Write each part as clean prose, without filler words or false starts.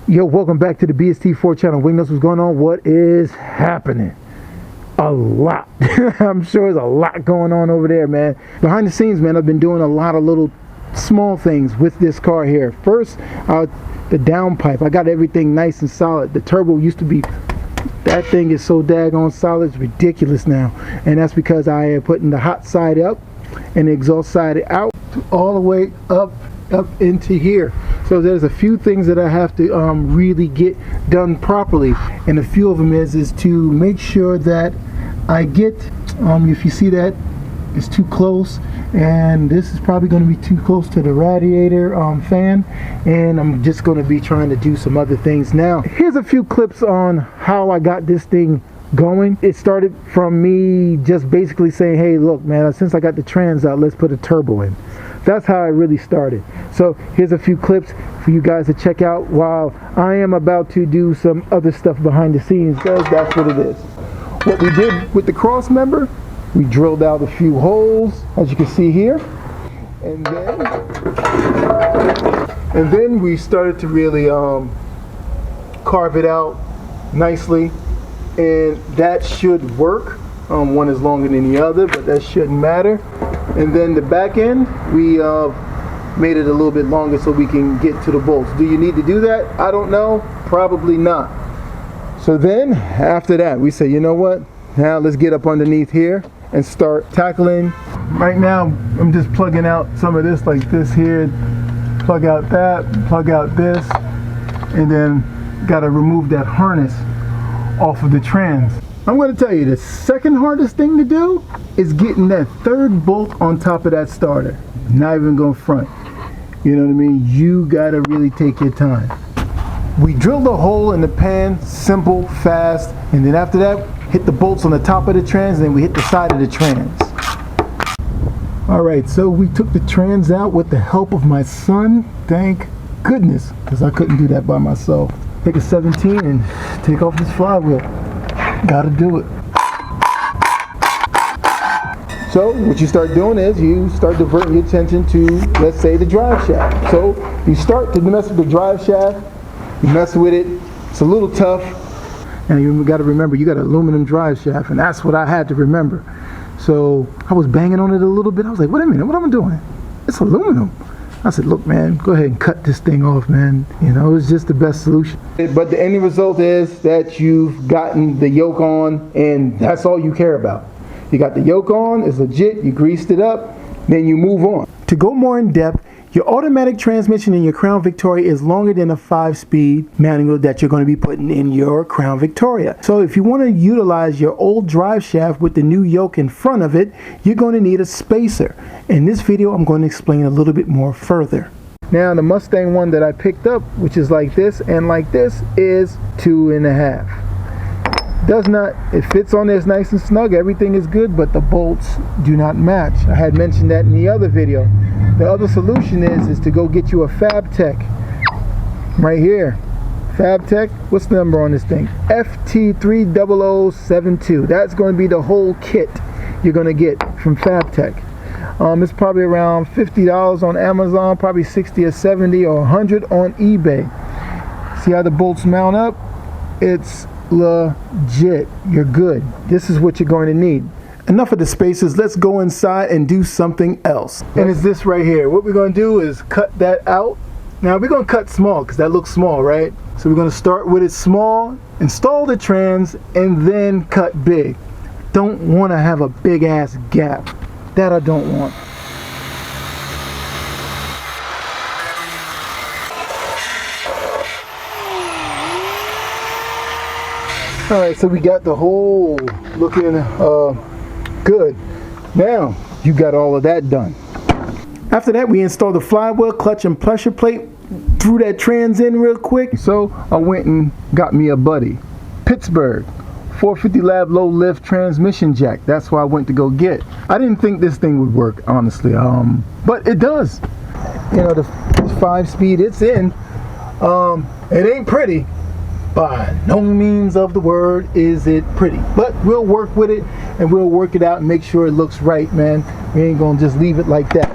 Yo, welcome back to the BST4 channel. Wingnose, what's going on? What is happening? A lot. I'm sure there's a lot going on over there, man. Behind the scenes, man, I've been doing a lot of little small things with this car here. First, the downpipe. I got everything nice and solid. The turbo used to be, that thing is so daggone solid, it's ridiculous now. And that's because I am putting the hot side up and the exhaust side out all the way up into here. So there's a few things that I have to really get done properly, and a few of them is to make sure that I get, if you see that it's too close, and this is probably going to be too close to the radiator fan, and I'm just going to be trying to do some other things. Now here's a few clips on how I got this thing going. It started from me just basically saying, hey look man, since I got the trans out, let's put a turbo in. That's how I really started. So here's a few clips for you guys to check out while I am about to do some other stuff behind the scenes, guys. That's what it is. What we did with the cross member, we drilled out a few holes, as you can see here, and then we started to really carve it out nicely, and that should work. One is longer than the other, but that shouldn't matter. And then the back end, we made it a little bit longer so we can get to the bolts. Do you need to do that? I don't know. Probably not. So then after that, we say, you know what? Now let's get up underneath here and start tackling. Right now, I'm just plugging out some of this like this here. Plug out that, plug out this, and then got to remove that harness off of the trans. I'm going to tell you, the second hardest thing to do is getting that third bolt on top of that starter. Not even going front. You know what I mean? You got to really take your time. We drilled a hole in the pan, simple, fast, and then after that, hit the bolts on the top of the trans, and then we hit the side of the trans. Alright, so we took the trans out with the help of my son. Thank goodness, because I couldn't do that by myself. Take a 17 and take off this flywheel. Gotta do it. So what you start doing is you start diverting your attention to, let's say, the drive shaft. So you start to mess with the drive shaft, you mess with it, it's a little tough, and you got to remember you got an aluminum drive shaft, and that's what I had to remember. So I was banging on it a little bit. I was like, wait a minute, what am I doing? It's aluminum. I said, look man, go ahead and cut this thing off, man. You know, it's just the best solution. But the end result is that you've gotten the yoke on, and that's all you care about. You got the yoke on, it's legit, you greased it up, then you move on. To go more in depth, your automatic transmission in your Crown Victoria is longer than a 5-speed manual that you're going to be putting in your Crown Victoria. So if you want to utilize your old drive shaft with the new yoke in front of it, you're going to need a spacer. In this video, I'm going to explain a little bit more further. Now the Mustang one that I picked up, which is like this and like this, is 2.5. Does not, it fits on there, it's nice and snug, everything is good, but the bolts do not match. I had mentioned that in the other video. The other solution is to go get you a FabTech right here. FabTech, what's the number on this thing? FT30072. That's going to be the whole kit you're going to get from FabTech. It's probably around $50 on Amazon, probably 60 or 70 or 100 on eBay. See how the bolts mount up? It's legit. You're good. This is what you're going to need. Enough of the spacers. Let's go inside and do something else. And it's this right here. What we're going to do is cut that out. Now we're going to cut small because that looks small, right? So we're going to start with it small, install the trans, and then cut big. Don't want to have a big ass gap. That I don't want. Alright, so we got the hole looking good. Now, you got all of that done. After that, we installed the flywheel, clutch, and pressure plate. Threw that trans in real quick. So, I went and got me a buddy. Pittsburgh 450 lab low lift transmission jack. That's what I went to go get. I didn't think this thing would work, honestly. But it does. You know, the 5-speed it's in. It ain't pretty. By no means of the word is it pretty, but we'll work with it and we'll work it out and make sure it looks right, man. We ain't gonna just leave it like that.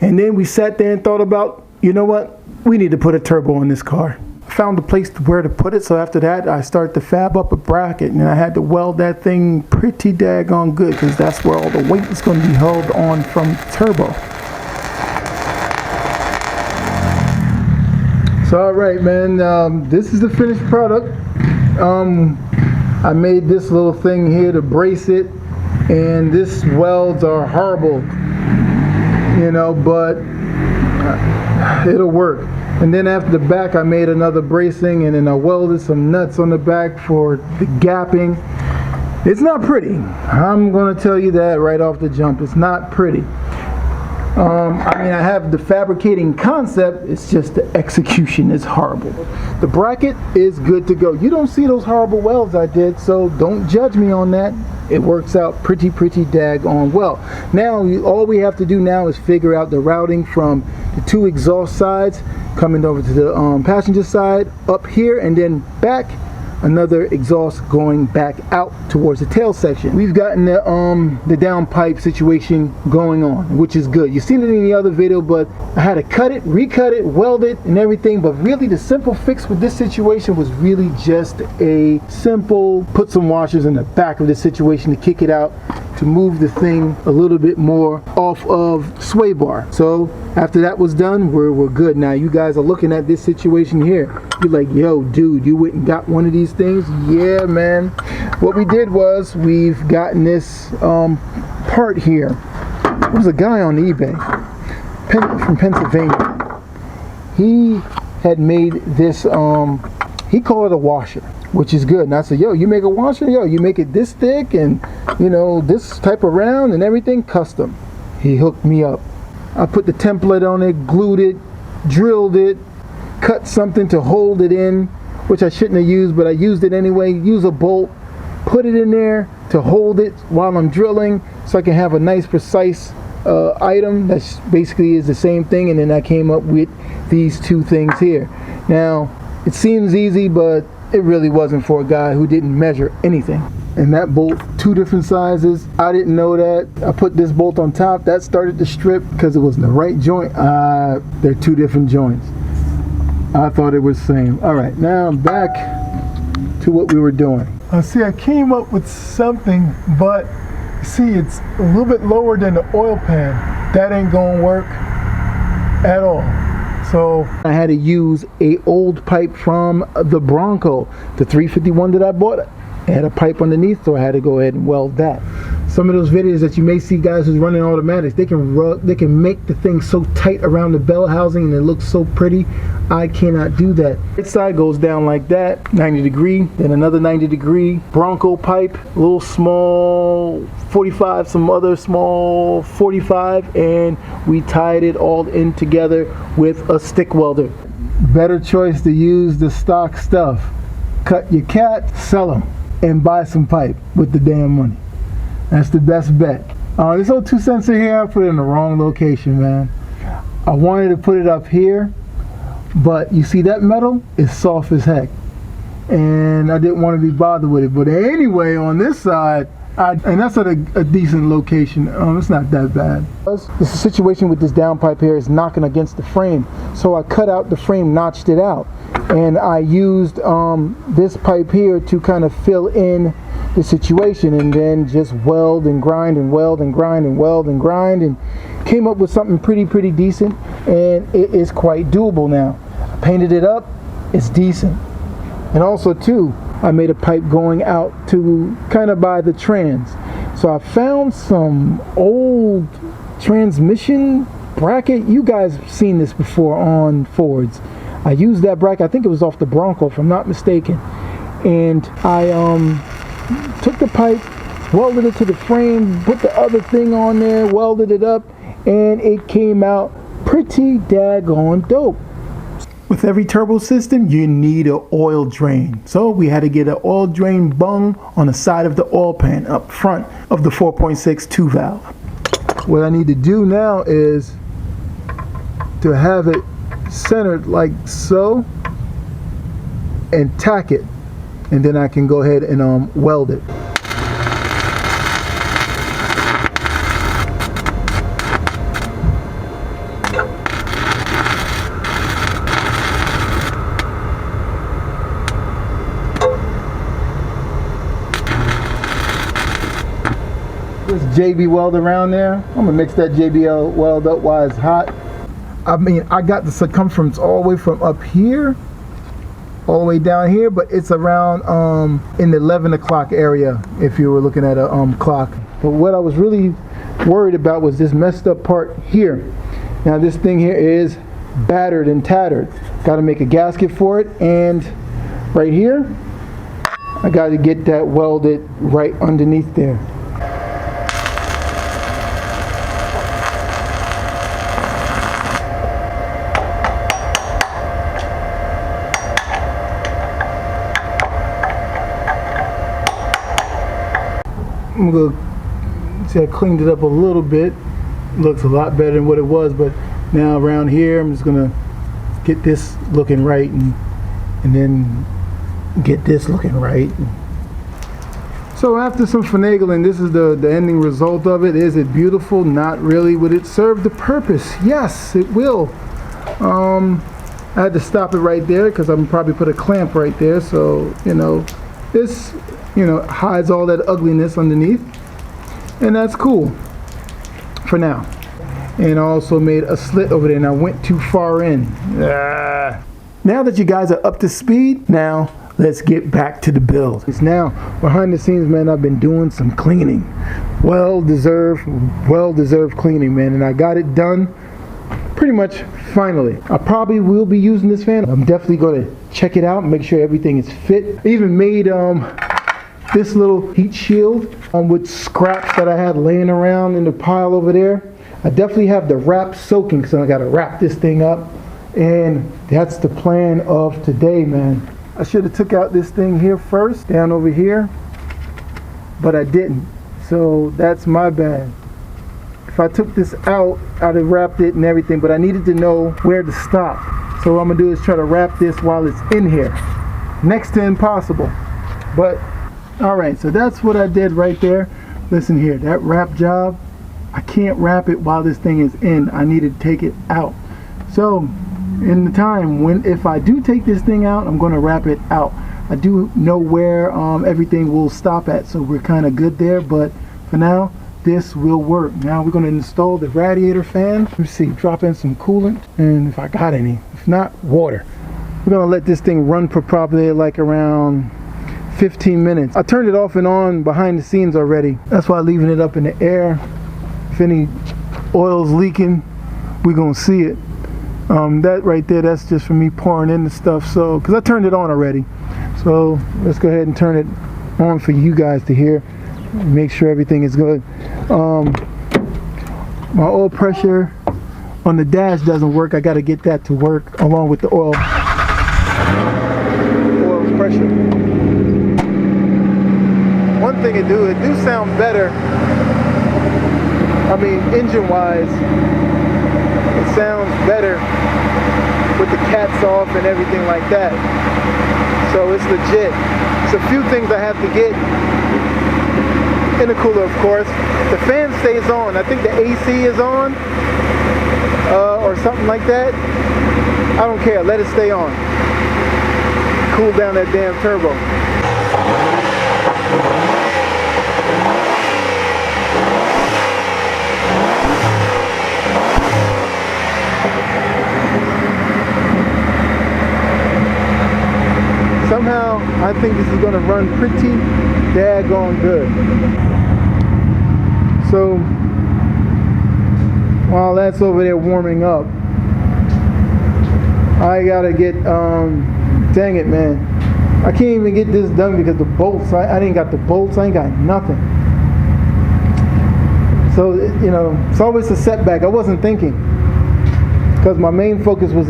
And then we sat there and thought about, you know what, we need to put a turbo on this car. found a place where to put it. So after that, I started to fab up a bracket, and I had to weld that thing pretty daggone good because that's where all the weight is going to be held on from the turbo. So all right, man, this is the finished product. I made this little thing here to brace it, and this welds are horrible, you know, but it'll work. And then after the back, I made another bracing, and then I welded some nuts on the back for the gapping. It's not pretty. I'm gonna tell you that right off the jump. It's not pretty. I mean, I have the fabricating concept, it's just the execution is horrible. The bracket is good to go. You don't see those horrible welds I did, so don't judge me on that. It works out pretty daggone well. Now, all we have to do now is figure out the routing from the two exhaust sides, coming over to the passenger side, up here, and then back. Another exhaust going back out towards the tail section. We've gotten the downpipe situation going on, which is good. You've seen it in the other video, but I had to cut it, recut it, weld it, and everything. But really, the simple fix with this situation was really just a simple put some washers in the back of the situation to kick it out, to move the thing a little bit more off of sway bar. So after that was done, we're good. Now you guys are looking at this situation here. You're like, yo, dude, you went and got one of these things? Yeah, man. What we did was we've gotten this part here. There was a guy on eBay from Pennsylvania. He had made this, he called it a washer, which is good. And I said, yo, you make a washer? Yo, you make it this thick and, you know, this type of round and everything, custom. He hooked me up. I put the template on it, glued it, drilled it, cut something to hold it in, which I shouldn't have used, but I used it anyway. Use a bolt, put it in there to hold it while I'm drilling so I can have a nice precise item that basically is the same thing. And then I came up with these two things here. Now, it seems easy, but it really wasn't for a guy who didn't measure anything. And that bolt, two different sizes. I didn't know that. I put this bolt on top. That started to strip because it was in the right joint. They're two different joints. I thought it was the same. All right, now I'm back to what we were doing. See, I came up with something, but see, it's a little bit lower than the oil pan. That ain't gonna work at all. So I had to use a old pipe from the Bronco, the 351 that I bought. It had a pipe underneath, so I had to go ahead and weld that. Some of those videos that you may see guys who's running automatics, they can make the thing so tight around the bell housing and it looks so pretty. I cannot do that. This side goes down like that, 90 degree, then another 90 degree Bronco pipe, a little small 45, some other small 45, and we tied it all in together with a stick welder. Better choice to use the stock stuff. Cut your cat, sell them, and buy some pipe with the damn money. That's the best bet. This old 2 sensor here, I put it in the wrong location, man. I wanted to put it up here, but you see that metal is soft as heck, and I didn't want to be bothered with it. But anyway, on this side, and that's at a decent location. It's not that bad. This situation with this downpipe here is knocking against the frame, so I cut out the frame, notched it out, and I used this pipe here to kind of fill in the situation, and then just weld and grind and weld and grind and weld and grind, and came up with something pretty decent, and it is quite doable now. I painted it up, it's decent. And also too, I made a pipe going out to kind of by the trans. So I found some old transmission bracket. You guys have seen this before on Fords. I used that bracket, I think it was off the Bronco if I'm not mistaken. And I took the pipe, welded it to the frame, put the other thing on there, welded it up, and it came out pretty daggone dope. With every turbo system, you need an oil drain. So we had to get an oil drain bung on the side of the oil pan up front of the 4.6 2 valve. What I need to do now is to have it centered like so and tack it, and then I can go ahead and weld it. this JB weld around there. I'm gonna mix that JB weld up while it's hot. I mean, I got the circumference all the way from up here all the way down here, but it's around in the 11 o'clock area if you were looking at a clock. But what I was really worried about was this messed up part here. Now this thing here is battered and tattered. Got to make a gasket for it, and right here I got to get that welded right underneath there. I'm gonna see, I cleaned it up a little bit. Looks a lot better than what it was, but now around here I'm just gonna get this looking right and then get this looking right. So after some finagling, this is the ending result of it. Is it beautiful? Not really. Would it serve the purpose? Yes, it will. I had to stop it right there because I'm probably put a clamp right there, so you know this hides all that ugliness underneath, and that's cool for now. And I also made a slit over there, and I went too far in. Now that you guys are up to speed, now let's get back to the build. It's now behind the scenes, man. I've been doing some cleaning, well-deserved cleaning, man, and I got it done pretty much finally. I probably will be using this fan. I'm definitely going to check it out and make sure everything is fit. I even made this little heat shield with scraps that I had laying around in the pile over there. I definitely have the wrap soaking, so I got to wrap this thing up, and that's the plan of today, man. I should have took out this thing here first, down over here, but I didn't, so that's my bad. If I took this out, I'd have wrapped it and everything, but I needed to know where to stop. So what I'm gonna do is try to wrap this while it's in here. Next to impossible, but all right, so that's what I did right there. Listen here, that wrap job, I can't wrap it while this thing is in. I need to take it out. So in the time if I do take this thing out, I'm going to wrap it out. I do know where everything will stop at, so we're kind of good there, but for now this will work. Now we're going to install the radiator fan. Let me see, drop in some coolant, and if I got any, if not, water. We're going to let this thing run for probably like around 15 minutes. I turned it off and on behind the scenes already. That's why I'm leaving it up in the air. If any oil's leaking, we're gonna see it. That right there, that's just for me pouring in the stuff. So, because I turned it on already. So let's go ahead and turn it on for you guys to hear. Make sure everything is good. My oil pressure on the dash doesn't work. I got to get that to work along with the oil pressure. One thing it do sound better. I mean, engine-wise, it sounds better with the cats off and everything like that. So it's legit. It's a few things I have to get. Intercooler, of course. The fan stays on. I think the AC is on, or something like that. I don't care. Let it stay on. Cool down that damn turbo. Somehow, I think this is going to run pretty daggone good. So, while that's over there warming up, I gotta get, dang it, man. I can't even get this done because the bolts, I didn't got the bolts, I ain't got nothing. So, you know, it's always a setback. I wasn't thinking, because my main focus was,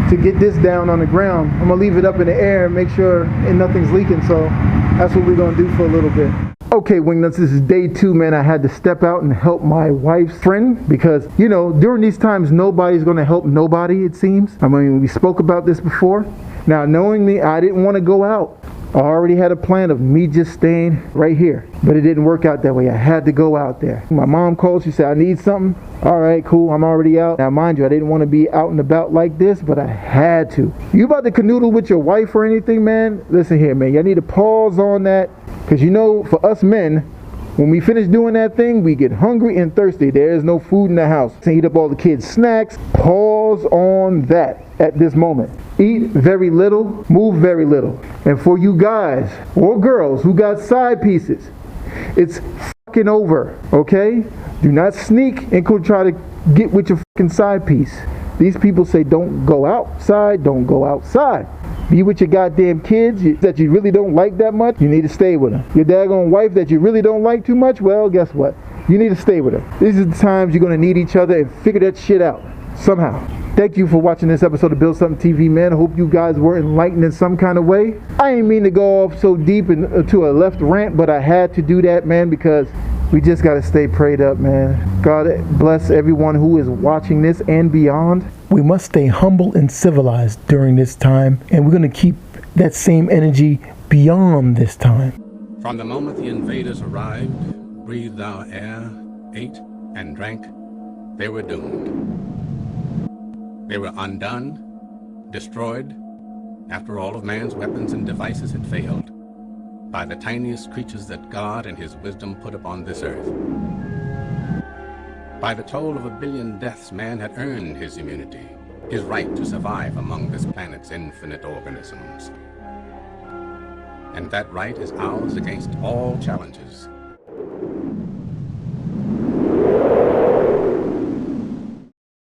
to get this down on the ground. I'm gonna leave it up in the air and make sure nothing's leaking, so that's what we're gonna do for a little bit. Okay, Wingnuts, this is day 2, man. I had to step out and help my wife's friend because, you know, during these times, nobody's gonna help nobody, it seems. I mean, we spoke about this before. Now, knowing me, I didn't want to go out. I already had a plan of me just staying right here, but it didn't work out that way. I had to go out there. My mom called, she said, I need something. All right, cool, I'm already out. Now, mind you, I didn't want to be out and about like this, but I had to. You about to canoodle with your wife or anything, man? Listen here, man, y'all need to pause on that, because you know, for us men, When we finish doing that thing, we get hungry and thirsty. There is no food in the house to eat up all the kids' snacks. Pause on that at this moment. Eat very little, move very little. And for you guys or girls who got side pieces, it's fucking over, okay? Do not sneak and go try to get with your fucking side piece. These people say don't go outside, don't go outside. Be with your goddamn kids that you really don't like that much, you need to stay with them. Your daggone wife that you really don't like too much, well, guess what? You need to stay with her. These are the times you're going to need each other and figure that shit out somehow. Thank you for watching this episode of Build Something TV, man. I hope you guys were enlightened in some kind of way. I ain't mean to go off so deep into a left rant, but I had to do that, man, because we just got to stay prayed up, man. God bless everyone who is watching this and beyond. We must stay humble and civilized during this time, and we're going to keep that same energy beyond this time. From the moment the invaders arrived, breathed our air, ate and drank, they were doomed. They were undone, destroyed, after all of man's weapons and devices had failed, by the tiniest creatures that God and his wisdom put upon this earth. By the toll of 1 billion deaths, man had earned his immunity, his right to survive among this planet's infinite organisms. And that right is ours against all challenges.